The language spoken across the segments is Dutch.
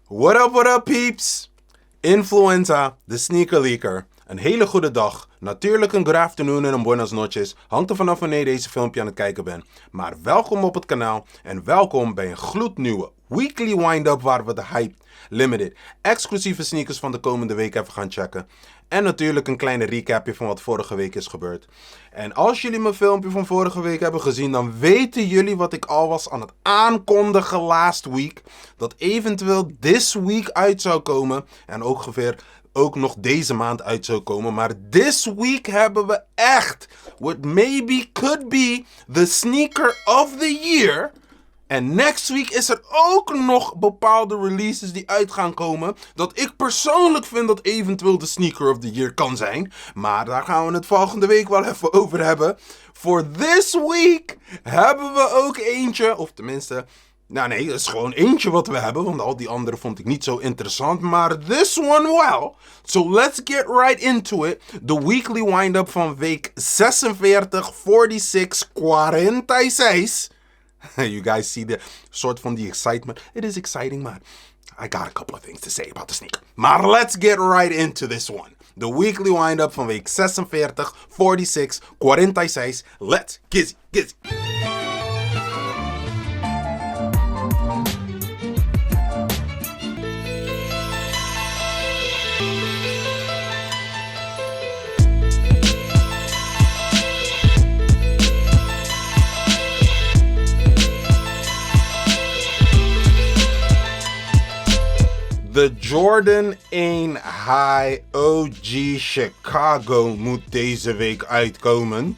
What up peeps? Influenza, TheSneakerLeaker. Een hele goede dag, natuurlijk een good afternoon en een buenas noches. Hangt er vanaf wanneer je deze filmpje aan het kijken bent. Maar welkom op het kanaal en welkom bij een gloednieuwe Weekly Windup waar we de Hype Limited exclusieve sneakers van de komende week even gaan checken. En natuurlijk een kleine recapje van wat vorige week is gebeurd. En als jullie mijn filmpje van vorige week hebben gezien, dan weten jullie wat ik al was aan het aankondigen last week. Dat eventueel this week uit zou komen. En ongeveer ook nog deze maand uit zou komen. Maar this week hebben we echt what maybe could be the sneaker of the year. En next week is er ook nog bepaalde releases die uit gaan komen. Dat ik persoonlijk vind dat eventueel de sneaker of the year kan zijn. Maar daar gaan we het volgende week wel even over hebben. Voor this week hebben we ook eentje. Of tenminste, nou nee, het is gewoon eentje wat we hebben. Want al die andere vond ik niet zo interessant. Maar this one well. So let's get right into it. De weekly wind-up van week 46, 46, 46. You guys see the soort van die excitement. It is exciting, man. I got a couple of things to say about the sneaker. Maar let's get right into this one. The weekly wind-up van week 46, 46, 46. Let's gizzy. De Jordan 1 High OG Chicago moet deze week uitkomen.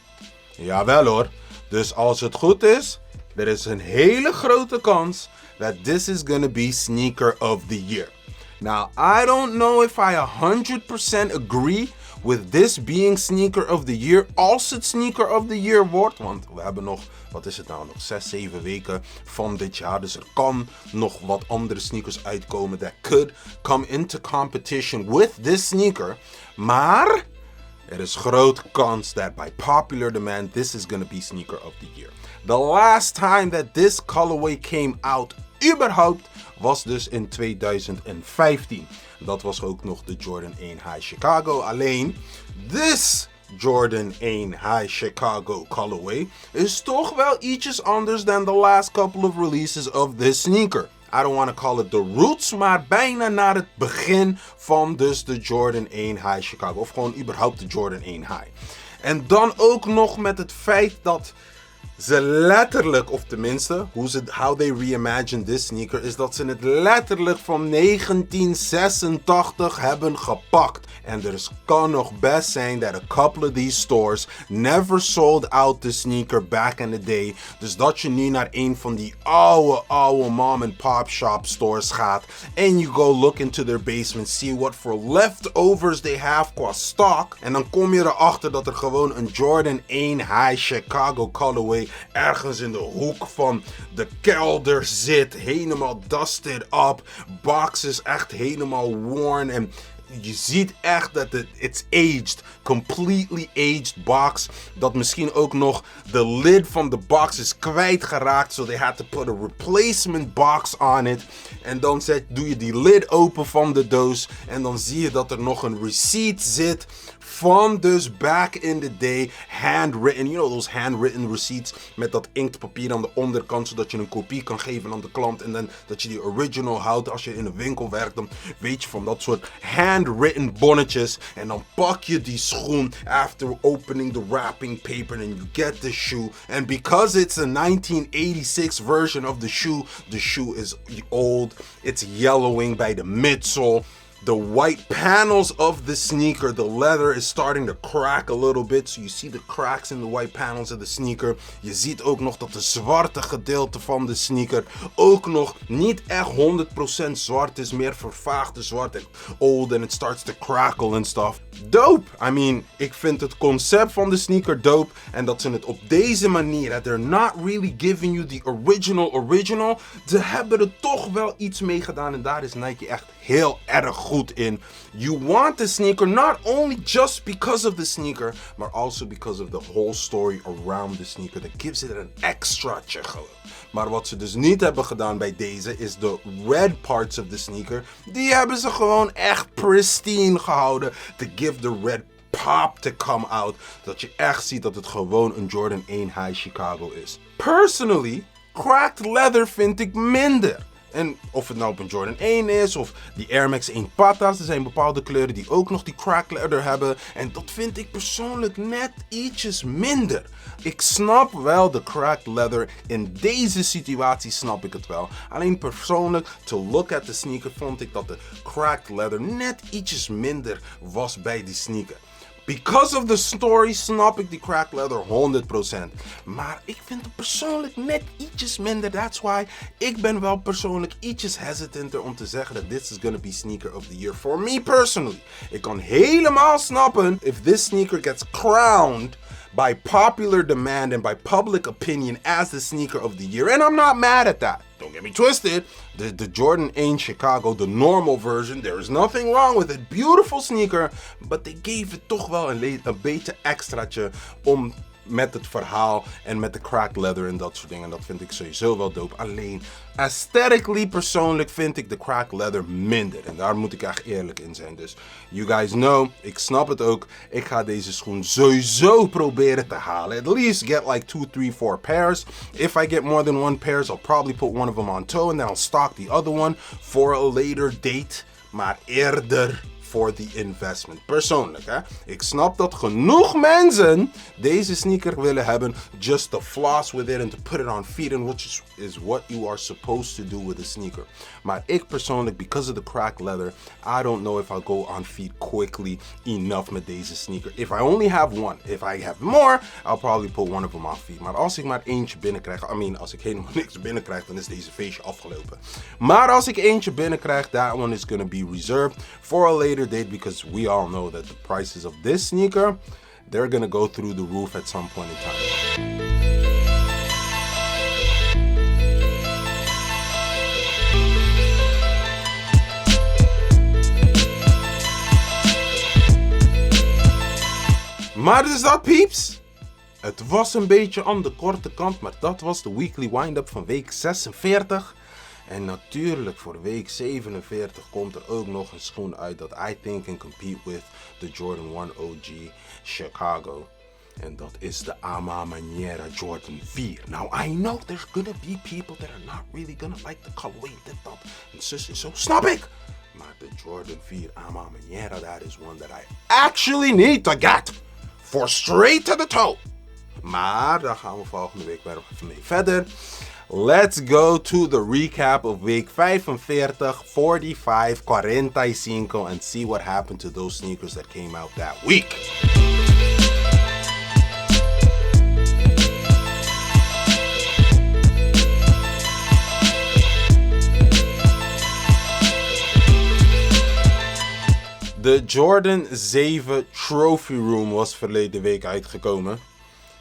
Jawel hoor. Dus als het goed is, er is een hele grote kans that this is gonna be sneaker of the year. Now, I don't know if I 100% agree with this being sneaker of the year. Als het sneaker of the year wordt, want we hebben nog, wat is het nou, nog 6, 7 weken van dit jaar. Dus er kan nog wat andere sneakers uitkomen that could come into competition with this sneaker. Maar er is grote kans that by popular demand, this is gonna be sneaker of the year. The last time that this colorway came out, überhaupt, was dus in 2015. Dat was ook nog de Jordan 1 High Chicago. Alleen, this Jordan 1 High Chicago colorway is toch wel ietsjes anders than the last couple of releases of this sneaker. I don't want to call it the roots, maar bijna naar het begin van dus de Jordan 1 High Chicago. Of gewoon überhaupt de Jordan 1 High. En dan ook nog met het feit dat ze letterlijk, of tenminste, how they reimagined this sneaker, is dat ze het letterlijk van 1986 hebben gepakt. En er kan nog best zijn that a couple of these stores never sold out the sneaker back in the day. Dus dat je nu naar een van die oude mom and pop shop stores gaat. En you go look into their basement, see what for leftovers they have qua stock. En dan kom je erachter dat er gewoon een Jordan 1 High Chicago colorway ergens in de hoek van de kelder zit. Helemaal dusted up. Box is echt helemaal worn. En je ziet echt dat it's aged. Completely aged box. Dat misschien ook nog de lid van de box is kwijtgeraakt. So they had to put a replacement box on it. En dan doe je die lid open van de doos. En dan zie je dat er nog een receipt zit. Van dus back in the day, handwritten, you know those handwritten receipts met dat inktpapier aan de onderkant, zodat je een kopie kan geven aan de klant en dan dat je die original houdt. Als je in een winkel werkt, dan weet je van dat soort handwritten bonnetjes. En dan pak je die schoen after opening the wrapping paper and you get the shoe. And because it's a 1986 version of the shoe is old, it's yellowing by the midsole. The white panels of the sneaker, the leather is starting to crack a little bit. So you see the cracks in the white panels of the sneaker. Je ziet ook nog dat de zwarte gedeelte van de sneaker ook nog niet echt 100% zwart is. Meer vervaagde zwart en old and it starts to crackle and stuff. Dope! I mean, ik vind het concept van de sneaker dope. En dat ze het op deze manier, that they're not really giving you the original. Ze hebben er toch wel iets mee gedaan en daar is Nike echt heel erg goed in. You want the sneaker not only just because of the sneaker, maar also because of the whole story around the sneaker. That gives it an extraatje gewoon. Maar wat ze dus niet hebben gedaan bij deze is de red parts of the sneaker. Die hebben ze gewoon echt pristine gehouden. To give the red pop to come out. Dat je echt ziet dat het gewoon een Jordan 1 High Chicago is. Personally, cracked leather vind ik minder. En of het nou op een Jordan 1 is of die Air Max 1 Patas. Er zijn bepaalde kleuren die ook nog die cracked leather hebben. En dat vind ik persoonlijk net ietsjes minder. Ik snap wel de cracked leather. In deze situatie snap ik het wel. Alleen persoonlijk, to look at the sneaker, vond ik dat de cracked leather net ietsjes minder was bij die sneaker. Because of the story snap ik die cracked leather 100%. Maar ik vind het persoonlijk net ietsjes minder. That's why ik ben wel persoonlijk ietsjes hesitanter om te zeggen dat this is gonna be sneaker of the year for me personally. Ik kan helemaal snappen if this sneaker gets crowned by popular demand and by public opinion as the sneaker of the year. And I'm not mad at that. Don't get me twisted. The Jordan 1 Chicago, the normal version, there is nothing wrong with it. Beautiful sneaker. But they gave it toch wel een beetje extraatje om met het verhaal en met de cracked leather en dat soort dingen. Dat vind ik sowieso wel dope. Alleen aesthetically persoonlijk vind ik de cracked leather minder. En daar moet ik echt eerlijk in zijn. Dus you guys know, ik snap het ook. Ik ga deze schoen sowieso proberen te halen. At least get like 2, 3, 4 pairs. If I get more than 1 pairs, I'll probably put one of them on toe. And then I'll stock the other one for a later date. Maar eerder for the investment. Persoonlijk, hè. Ik snap dat genoeg mensen deze sneaker willen hebben just to floss with it and to put it on feet, and which is what you are supposed to do with a sneaker. Maar ik persoonlijk, because of the cracked leather, I don't know if I'll go on feet quickly enough met deze sneaker. If I only have one. If I have more, I'll probably put one of them on feet. Maar als ik maar eentje binnenkrijg, als ik helemaal niks binnenkrijg, dan is deze feestje afgelopen. Maar als ik eentje binnenkrijg, that one is gonna be reserved for a later date, because we all know that the prices of this sneaker, they're gonna go through the roof at some point in time. Maar dus dat, peeps. Het was een beetje aan de korte kant, maar dat was de Weekly Windup van week 46. En natuurlijk voor week 47 komt er ook nog een schoen uit dat I think can compete with the Jordan 1 OG Chicago. En dat is de waneer Jordan 4. Now I know there's gonna be people that are not really gonna like the colorway, dit, dat. En zus is zo, snap ik. Maar de Jordan 4 waneer, that is one that I actually need to get. For straight to the toe. Maar daar gaan we volgende week weer even mee verder. Let's go to the recap of week 45, 45, 45, and see what happened to those sneakers that came out that week. De Jordan 7 Trophy Room was verleden week uitgekomen.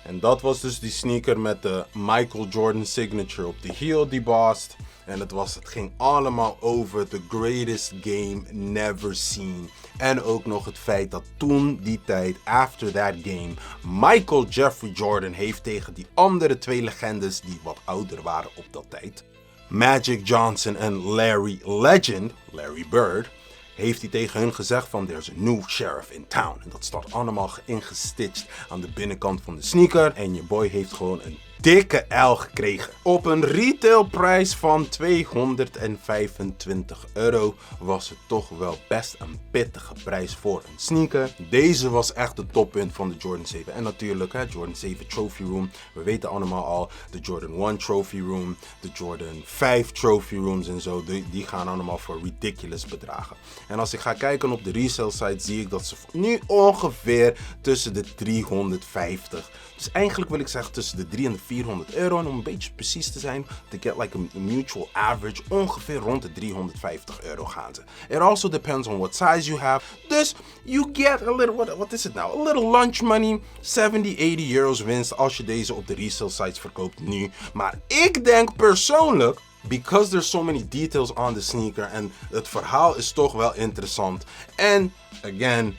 En dat was dus die sneaker met de Michael Jordan signature op de heel debossed. En het ging allemaal over the greatest game never seen. En ook nog het feit dat toen die tijd, after that game, Michael Jeffrey Jordan heeft tegen die andere 2 legendes die wat ouder waren op dat tijd, Magic Johnson en Larry Legend, Larry Bird, heeft hij tegen hun gezegd van there's a new sheriff in town. En dat staat allemaal ingestitcht aan de binnenkant van de sneaker. En je boy heeft gewoon een dikke L gekregen. Op een retailprijs van €225 was het toch wel best een pittige prijs voor een sneaker. Deze was echt het toppunt van de Jordan 7. En natuurlijk, Jordan 7 Trophy Room. We weten allemaal al, de Jordan 1 Trophy Room, de Jordan 5 Trophy Rooms en zo. Die gaan allemaal voor ridiculous bedragen. En als ik ga kijken op de resale site, zie ik dat ze nu ongeveer tussen de 350. Dus eigenlijk wil ik zeggen tussen de 300 en de €400. En om een beetje precies te zijn, to get like a mutual average, ongeveer rond de €350 gaan ze. It also depends on what size you have. Dus you get a little, what is it now? A little lunch money, 70, €80 winst als je deze op de resale sites verkoopt nu. Maar ik denk persoonlijk because there's so many details on the sneaker en het verhaal is toch wel interessant. En again,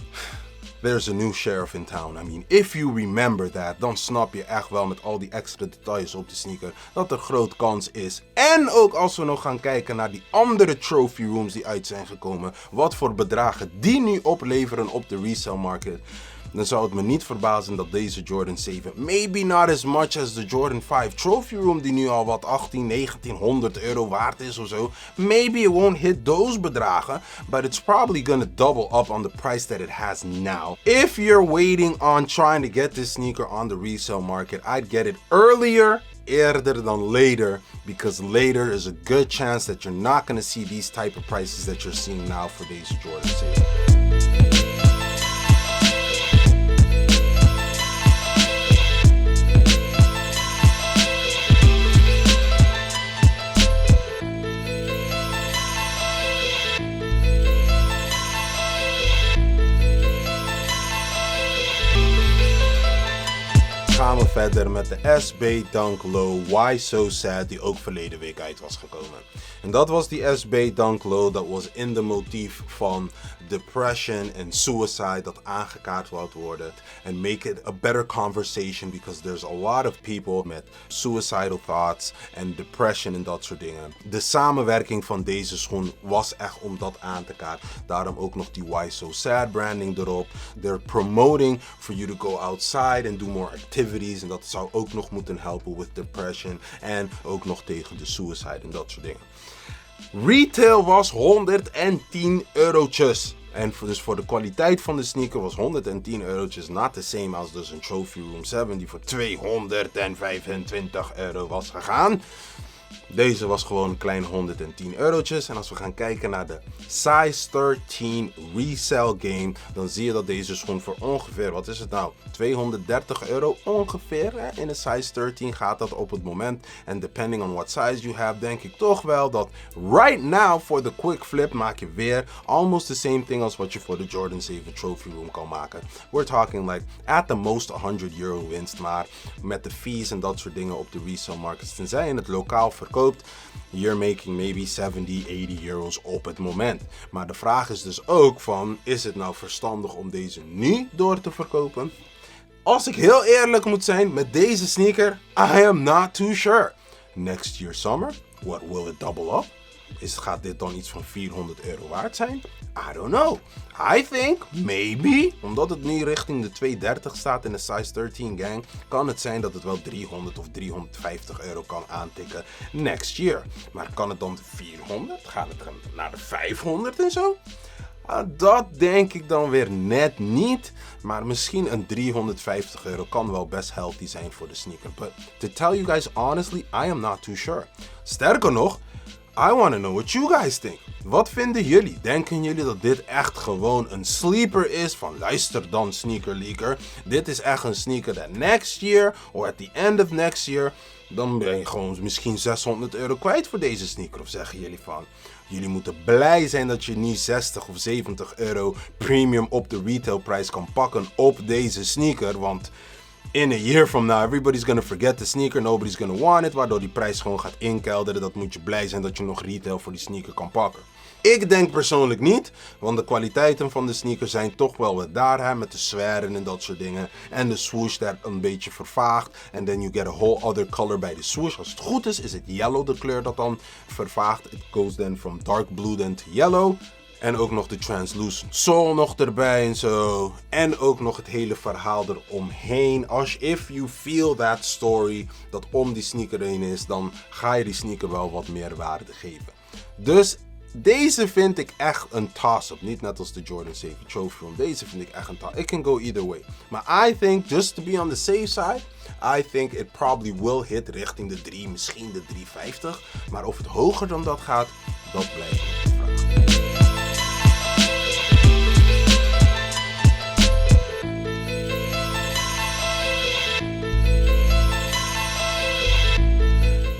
there's a new sheriff in town. I mean, if you remember that, dan snap je echt wel met al die extra details op de sneaker dat er groot kans is. En ook als we nog gaan kijken naar die andere trophy rooms die uit zijn gekomen, wat voor bedragen die nu opleveren op de resale market, dan zou het me niet verbazen dat deze Jordan 7, maybe not as much as the Jordan 5 trophy room die nu al wat 1900 euro waard is of zo, maybe it won't hit those bedragen, but it's probably gonna double up on the price that it has now. If you're waiting on trying to get this sneaker on the resale market, I'd get it eerder dan later, because later is a good chance that you're not gonna see these type of prices that you're seeing now for deze Jordan 7. Gaan we verder met de SB Dunk Low Why So Sad, die ook verleden week uit was gekomen. En dat was die SB Dunk Low, dat was in de motief van depression en suicide dat aangekaart wil worden. And make it a better conversation, because there's a lot of people met suicidal thoughts en depression en dat soort dingen. De samenwerking van deze schoen was echt om dat aan te kaarten. Daarom ook nog die Why So Sad branding erop. They're promoting for you to go outside and do more activities. En dat zou ook nog moeten helpen with depression. En ook nog tegen de suicide en dat soort dingen. Retail was 110 eurotjes. En dus voor de kwaliteit van de sneaker was 110 eurotjes not the same als dus een Trophy Room 7 die voor 225 euro was gegaan. Deze was gewoon een klein 110 eurotjes. En als we gaan kijken naar de size 13 resale game, dan zie je dat deze schoen voor ongeveer, wat is het nou, 230 euro ongeveer. Hè? In een size 13 gaat dat op het moment. En depending on what size you have, denk ik toch wel dat right now voor de quick flip maak je weer almost the same thing als wat je voor de Jordan 7 Trophy Room kan maken. We're talking like at the most 100 euro winst. Maar met de fees en dat soort dingen op de resale markets, tenzij je het lokaal verkoopt, you're making maybe 70, 80 euro's op het moment. Maar de vraag is dus ook van, is het nou verstandig om deze nu door te verkopen? Als ik heel eerlijk moet zijn met deze sneaker, I am not too sure. Next year summer, what will it double up? Gaat dit dan iets van 400 euro waard zijn? I don't know. I think maybe, omdat het nu richting de 230 staat in de size 13 gang, kan het zijn dat het wel 300 of 350 euro kan aantikken next year. Maar kan het dan de 400? Gaat het naar de 500 en zo? Dat denk ik dan weer net niet. Maar misschien een 350 euro kan wel best healthy zijn voor de sneaker. But to tell you guys honestly, I am not too sure. Sterker nog, I want to know what you guys think. Wat vinden jullie? Denken jullie dat dit echt gewoon een sleeper is? Van luister dan SneakerLeaker. Dit is echt een sneaker that next year, or at the end of next year, dan ben je gewoon misschien 600 euro kwijt voor deze sneaker. Of zeggen jullie van, jullie moeten blij zijn dat je nu 60 of 70 euro premium op de retailprijs kan pakken op deze sneaker. Want in a year from now, everybody's gonna forget the sneaker, nobody's gonna want it, waardoor die prijs gewoon gaat inkelderen. Dat moet je blij zijn dat je nog retail voor die sneaker kan pakken. Ik denk persoonlijk niet, want de kwaliteiten van de sneaker zijn toch wel wat daar, hè, met de zweren en dat soort dingen. En de swoosh daar een beetje vervaagt. En then you get a whole other color bij de swoosh. Als het goed is het yellow de kleur dat dan vervaagt. It goes then from dark blue then to yellow. En ook nog de translucent sole nog erbij en zo. En ook nog het hele verhaal eromheen. If you feel that story, dat om die sneaker heen is, dan ga je die sneaker wel wat meer waarde geven. Dus deze vind ik echt een toss-up. Niet net als de Jordan 7 Trophy Room. Deze vind ik echt een toss-up. It can go either way. Maar I think, just to be on the safe side, I think it probably will hit richting de 3, misschien de 350. Maar of het hoger dan dat gaat, dat blijft nog de vraag.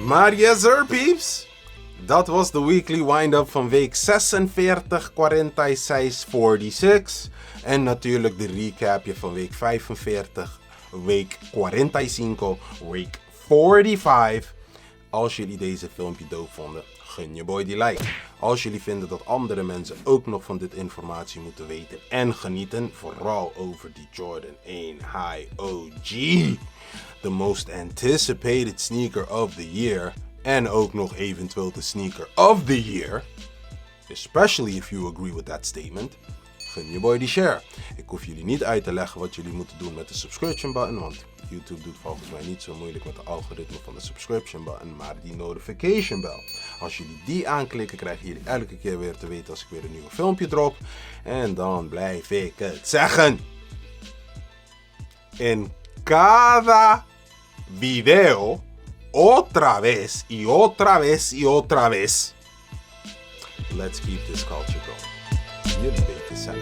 Maar yes sir peeps, dat was de Weekly Windup van week 46, 46, 46. En natuurlijk de recapje van week 45, week 45, week 45. Als jullie deze filmpje doof vonden, gun je boy die like. Als jullie vinden dat andere mensen ook nog van dit informatie moeten weten en genieten, vooral over die Jordan 1 High OG, the most anticipated sneaker of the year, en ook nog eventueel de sneaker of the year, especially if you agree with that statement, gun je boy die share. Ik hoef jullie niet uit te leggen wat jullie moeten doen met de subscription button, want YouTube doet volgens mij niet zo moeilijk met de algoritme van de subscription button, maar die notification bell. Als jullie die aanklikken, krijgen jullie elke keer weer te weten als ik weer een nieuw filmpje drop. En dan blijf ik het zeggen. In cada video, otra vez y otra vez y otra vez. Let's keep this culture going. Jullie weten zelf.